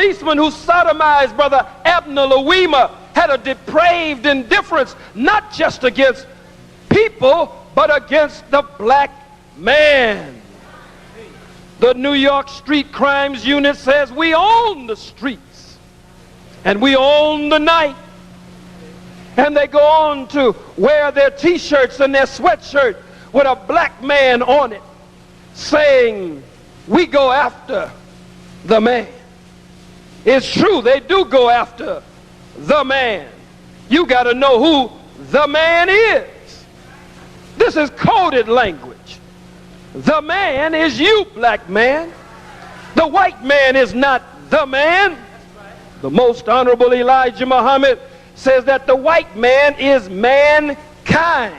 Policeman who sodomized Brother Abner Louima had a depraved indifference not just against people but against the black man. The New York Street Crimes Unit says we own the streets and we own the night, and they go on to wear their t-shirts and their sweatshirt with a black man on it saying we go after the man. It's true, they do go after the man. You got to know who the man is. This is coded language. The man is you, black man. The white man is not the man. The Most Honorable Elijah Muhammad says that the white man is mankind.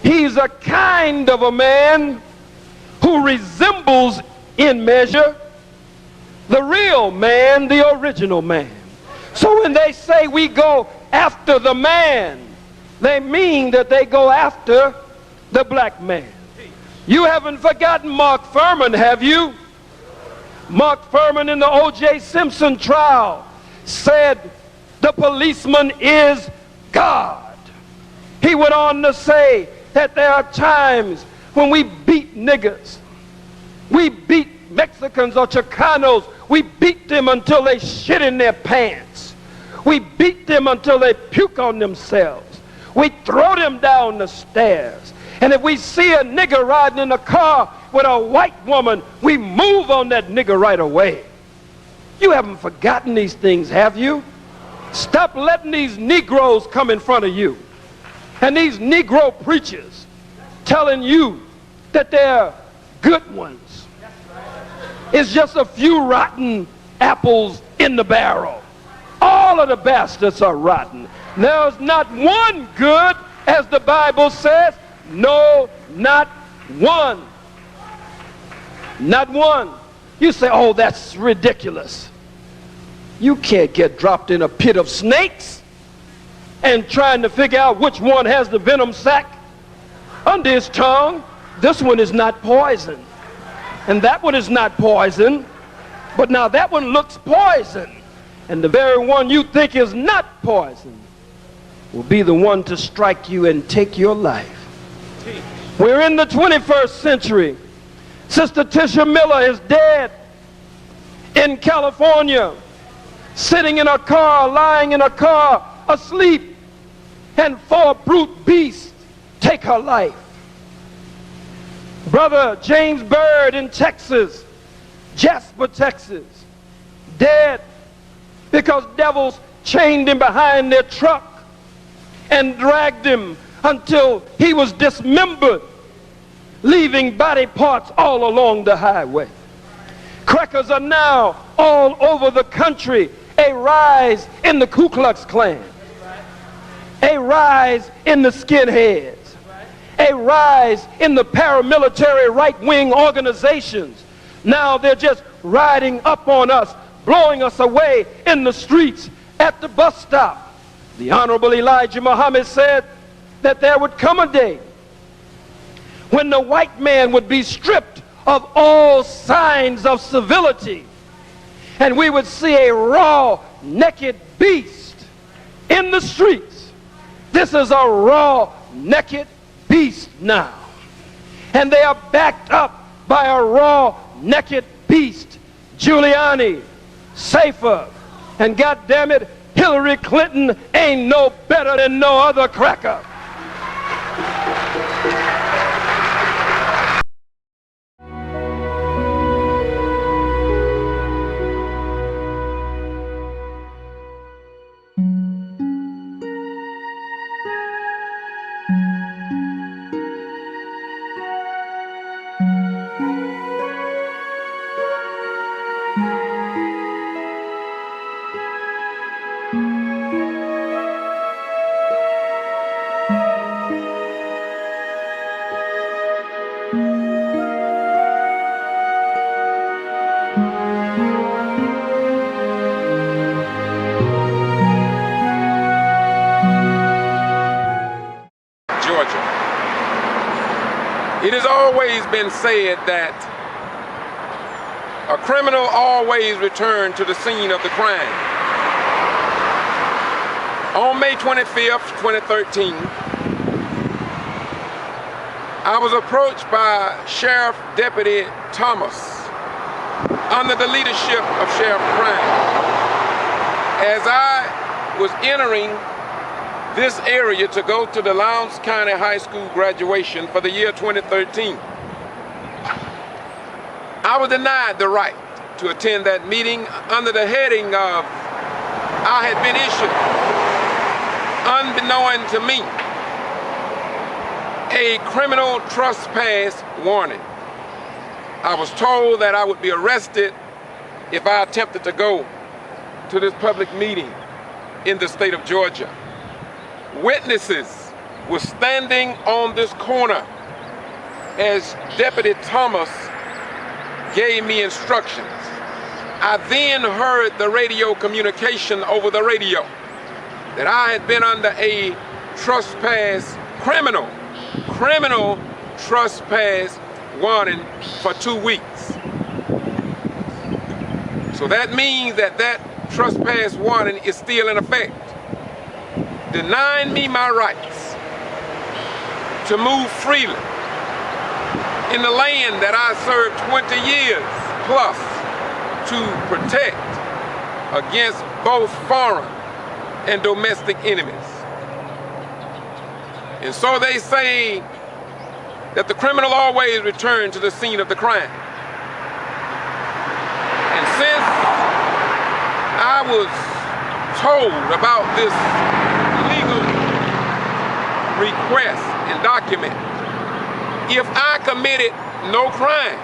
He's a kind of a man who resembles in measure the real man, the original man. So when they say we go after the man, they mean that they go after the black man. You haven't forgotten Mark Furman, have you? Mark Furman in the O.J. Simpson trial said the policeman is God. He went on to say that there are times when we beat niggers, we beat Mexicans or Chicanos, we beat them until they shit in their pants. We beat them until they puke on themselves. We throw them down the stairs. And if we see a nigger riding in a car with a white woman, we move on that nigger right away. You haven't forgotten these things, have you? Stop letting these Negroes come in front of you. And these Negro preachers telling you that they're good ones. It's just a few rotten apples in the barrel. All of the bastards are rotten. There's not one good, as the Bible says. No, not one. Not one. You say, oh, that's ridiculous. You can't get dropped in a pit of snakes and trying to figure out which one has the venom sac under his tongue. This one is not poison. And that one is not poison, but now that one looks poison. And the very one you think is not poison will be the one to strike you and take your life. We're in the 21st century. Sister Tisha Miller is dead in California, sitting in a car, lying in a car, asleep, and four brute beasts take her life. Brother James Byrd in Texas, Jasper, Texas, dead because devils chained him behind their truck and dragged him until he was dismembered, leaving body parts all along the highway. Crackers are now all over the country. A rise in the Ku Klux Klan, a rise in the skinheads, a rise in the paramilitary right-wing organizations. Now they're just riding up on us, blowing us away in the streets, at the bus stop. The Honorable Elijah Muhammad said that there would come a day when the white man would be stripped of all signs of civility, and we would see a raw, naked beast in the streets This is a raw, naked beast now. And they are backed up by a raw, naked beast. Giuliani, Safer, and goddammit, Hillary Clinton ain't no better than no other cracker. It has always been said that a criminal always returns to the scene of the crime. On May 25th, 2013, I was approached by Sheriff Deputy Thomas under the leadership of Sheriff Renda as I was entering this area to go to the Lowndes County High School graduation for the year 2013. I was denied the right to attend that meeting under the heading of I had been issued, unbeknown to me, a criminal trespass warning. I was told that I would be arrested if I attempted to go to this public meeting in the state of Georgia. Witnesses were standing on this corner as Deputy Thomas gave me instructions. I then heard the radio communication over the radio that I had been under a trespass, criminal trespass warning for 2 weeks. So that means that that trespass warning is still in effect, denying me my rights to move freely in the land that I served 20 years plus to protect against both foreign and domestic enemies. And so they say that the criminal always returns to the scene of the crime. And since I was told about this legal request and document, if I committed no crime,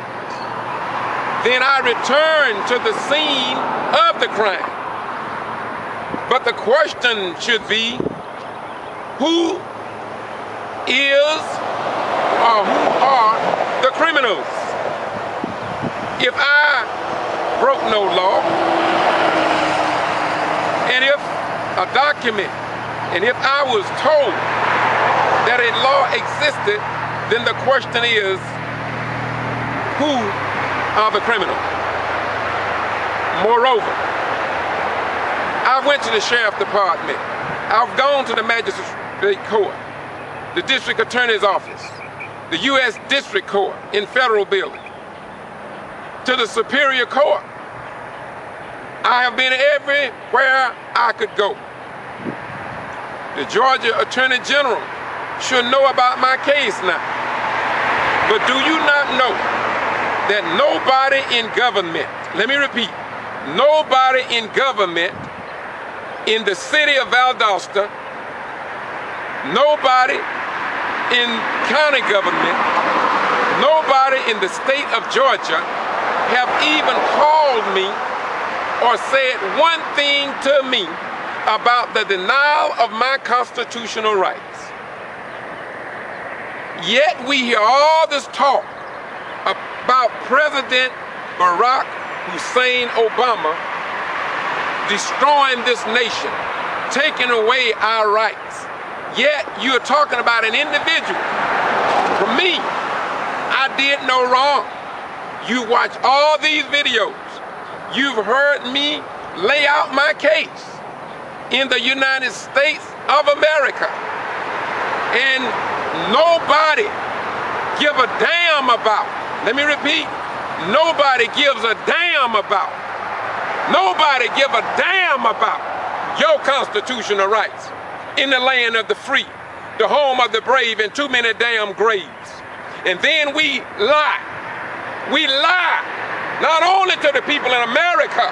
then I return to the scene of the crime. But the question should be, who is or who are the criminals? If I broke no law, and if a document, and if I was told that a law existed, then the question is, who are the criminals? Moreover, I went to the sheriff department. I've gone to the magistrate court, the district attorney's office, the U.S. District Court in federal building, to the Superior Court. I have been everywhere I could go. The Georgia Attorney General should know about my case now. But do you not know that nobody in government, let me repeat, nobody in government in the city of Valdosta, nobody in county government, nobody in the state of Georgia have even called me or said one thing to me about the denial of my constitutional rights. Yet we hear all this talk about President Barack Hussein Obama destroying this nation, taking away our rights. Yet you're talking about an individual. For me, I did no wrong. You watch all these videos. You've heard me lay out my case in the United States of America. And nobody give a damn about, let me repeat, nobody gives a damn about, nobody give a damn about your constitutional rights in the land of the free, the home of the brave, and too many damn graves. And then we lie. We lie, not only to the people in America,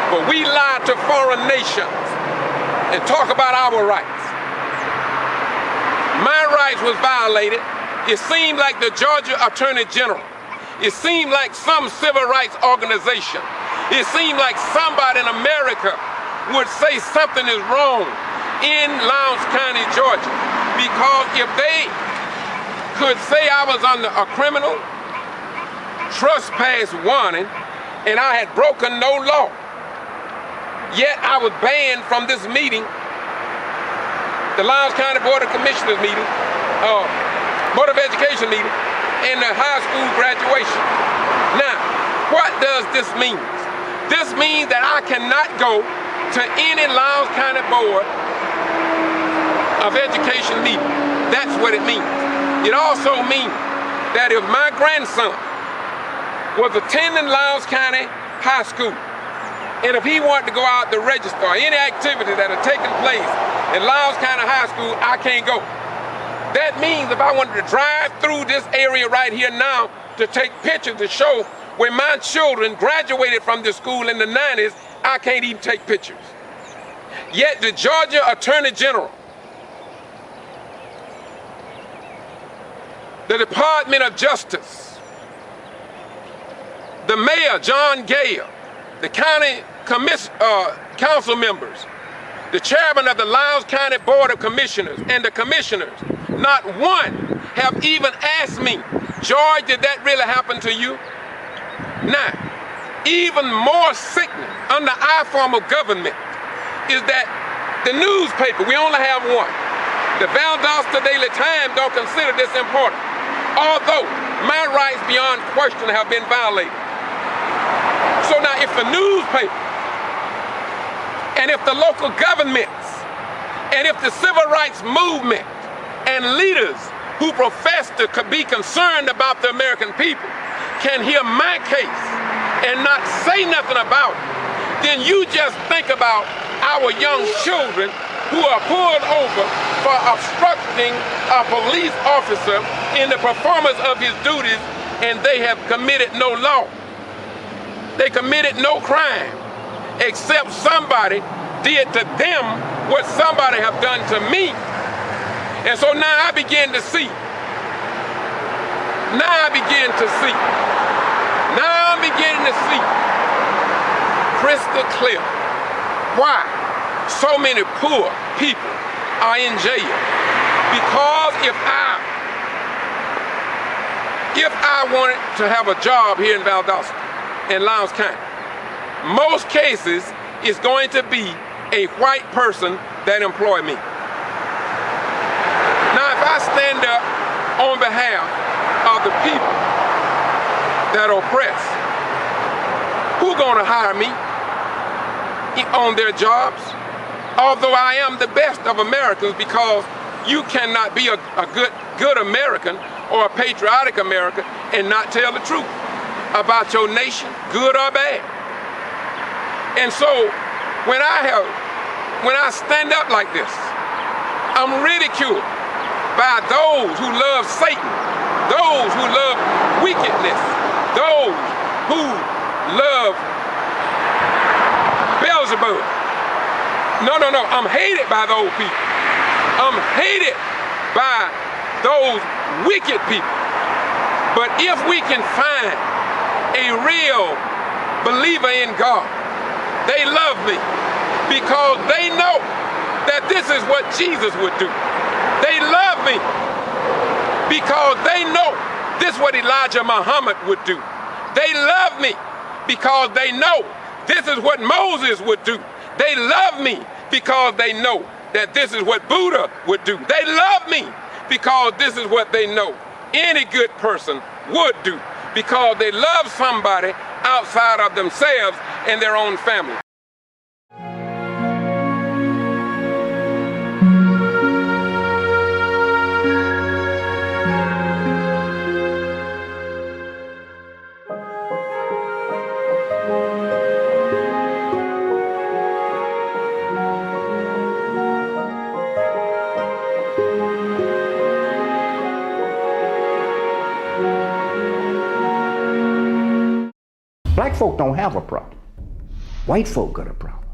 but we lie to foreign nations and talk about our rights. My rights was violated. It seemed like the Georgia Attorney General. It seemed like some civil rights organization. It seemed like somebody in America would say something is wrong in Lowndes County, Georgia. Because if they could say I was under a criminal trespass warning and I had broken no law, yet I was banned from this meeting, the Lowndes County Board of Commissioners meeting, Board of Education meeting, and the high school graduation. Now, what does this mean? This means that I cannot go to any Lowndes County Board of Education meeting. That's what it means. It also means that if my grandson was attending Lowndes County High School, and if he wanted to go out to register or any activity that are taking place in Lowndes County High School, I can't go. That means if I wanted to drive through this area right here now to take pictures to show when my children graduated from this school in the 90s, I can't even take pictures. Yet the Georgia Attorney General, the Department of Justice, the Mayor, John Gale, the county council members, the chairman of the Lowndes County Board of Commissioners, and the commissioners, not one have even asked me, George, did that really happen to you? Now, even more sickening under our form of government is that the newspaper, we only have one. The Valdosta Daily Times don't consider this important, although my rights beyond question have been violated. So now if the newspaper, and if the local governments, and if the civil rights movement and leaders who profess to be concerned about the American people can hear my case and not say nothing about it, then you just think about our young children who are pulled over for obstructing a police officer in the performance of his duties, and they have committed no law. They committed no crime, except somebody did to them what somebody have done to me. And so now I begin to see. Now I begin to see. Now I'm beginning to see crystal clear why so many poor people are in jail. Because if I wanted to have a job here in Valdosta, in Lowndes County, most cases it's going to be a white person that employ me. Now if I stand up on behalf of the people that are oppressed, who's gonna hire me on their jobs? Although I am the best of Americans, because you cannot be a good American or a patriotic American and not tell the truth about your nation, good or bad. And so when I stand up like this, I'm ridiculed by those who love Satan, those who love wickedness, those who love Beelzebub. No, I'm hated by those people. I'm hated by those wicked people. But if we can find a real believer in God, they love me because they know that this is what Jesus would do. They love me because they know this is what Elijah Muhammad would do. They love me because they know this is what Moses would do. They love me because they know that this is what Buddha would do. They love me because this is what they know any good person would do, because they love somebody outside of themselves and their own family. Black folk don't have a problem. White folk got a problem.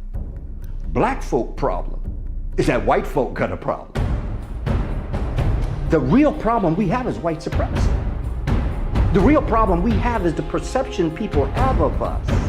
Black folk problem is that white folk got a problem. The real problem we have is white supremacy. The real problem we have is the perception people have of us.